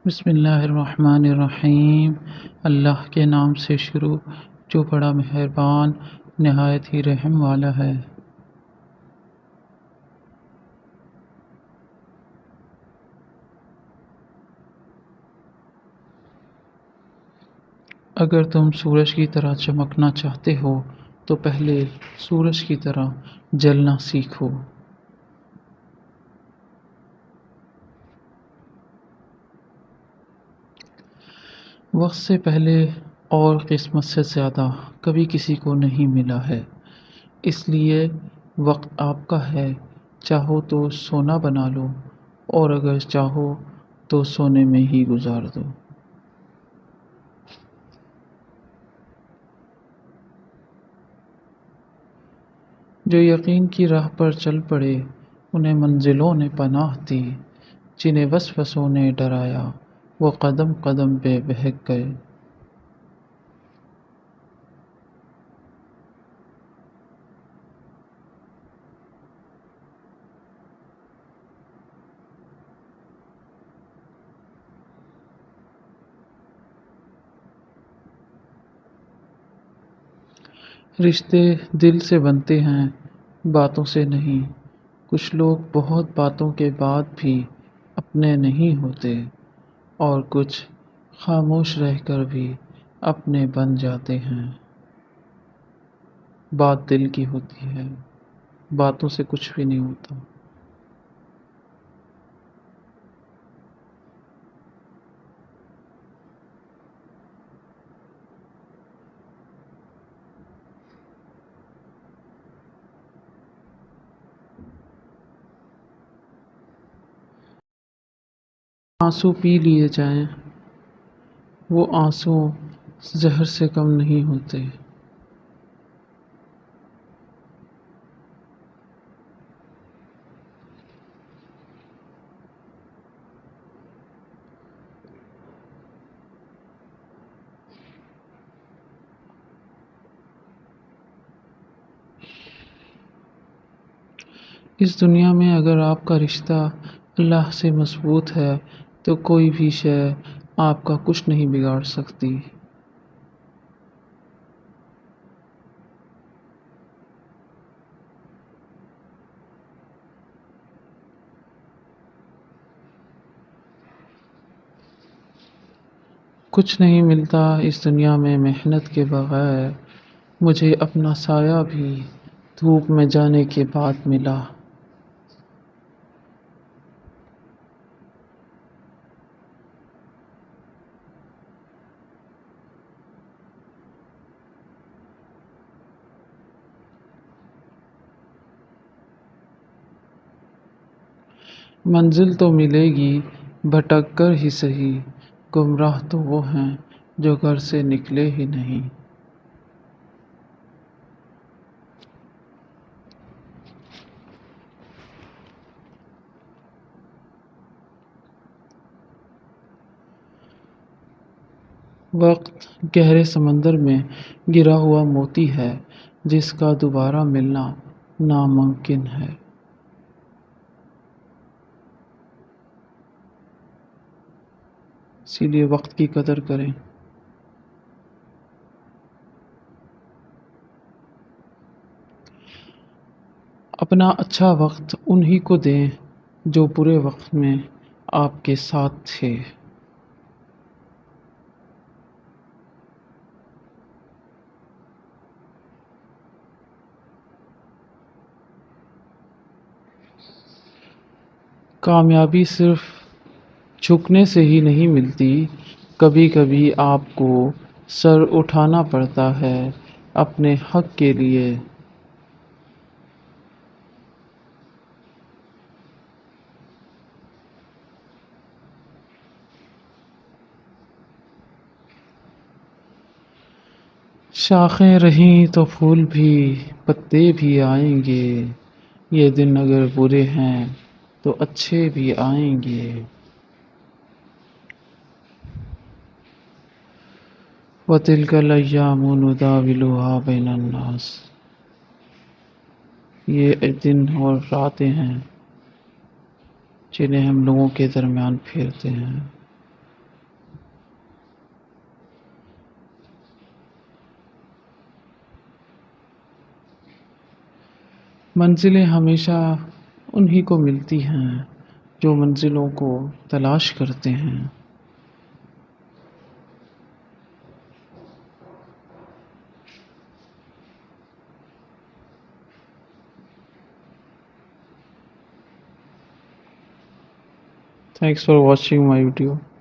بسم اللہ الرحمن الرحیم۔ اللہ کے نام سے شروع جو بڑا مہربان نہایت ہی رحم والا ہے۔ اگر تم سورج کی طرح چمکنا چاہتے ہو تو پہلے سورج کی طرح جلنا سیکھو۔ وقت سے پہلے اور قسمت سے زیادہ کبھی کسی کو نہیں ملا ہے، اس لیے وقت آپ کا ہے۔ چاہو تو سونا بنا لو اور اگر چاہو تو سونے میں ہی گزار دو۔ جو یقین کی راہ پر چل پڑے انہیں منزلوں نے پناہ دی، جنہیں وسوسوں نے ڈرایا وہ قدم قدم پہ بہک گئے۔ رشتے دل سے بنتے ہیں، باتوں سے نہیں۔ کچھ لوگ بہت باتوں کے بعد بھی اپنے نہیں ہوتے اور کچھ خاموش رہ کر بھی اپنے بن جاتے ہیں۔ بات دل کی ہوتی ہے، باتوں سے کچھ بھی نہیں ہوتا۔ آنسو پی لیے جائیں، وہ آنسو زہر سے کم نہیں ہوتے۔ اس دنیا میں اگر آپ کا رشتہ اللہ سے مضبوط ہے تو کوئی بھی شے آپ کا کچھ نہیں بگاڑ سکتی۔ کچھ نہیں ملتا اس دنیا میں محنت کے بغیر، مجھے اپنا سایہ بھی دھوپ میں جانے کے بعد ملا۔ منزل تو ملے گی بھٹک کر ہی سہی، گمراہ تو وہ ہیں جو گھر سے نکلے ہی نہیں۔ وقت گہرے سمندر میں گرا ہوا موتی ہے جس کا دوبارہ ملنا ناممکن ہے۔ اسی لیے وقت کی قدر کریں۔ اپنا اچھا وقت انہی کو دیں جو برے وقت میں آپ کے ساتھ تھے۔ کامیابی صرف جھکنے سے ہی نہیں ملتی، کبھی کبھی آپ کو سر اٹھانا پڑتا ہے اپنے حق کے لیے۔ شاخیں رہیں تو پھول بھی پتے بھی آئیں گے، یہ دن اگر برے ہیں تو اچھے بھی آئیں گے۔ وَتِلْكَ الْأَيَّامُ نُدَاوِلُهَا بَيْنَ النَّاسِ، یہ دن اور راتیں ہیں جنہیں ہم لوگوں کے درمیان پھیرتے ہیں۔ منزلیں ہمیشہ انہی کو ملتی ہیں جو منزلوں کو تلاش کرتے ہیں۔ Thanks for watching my video.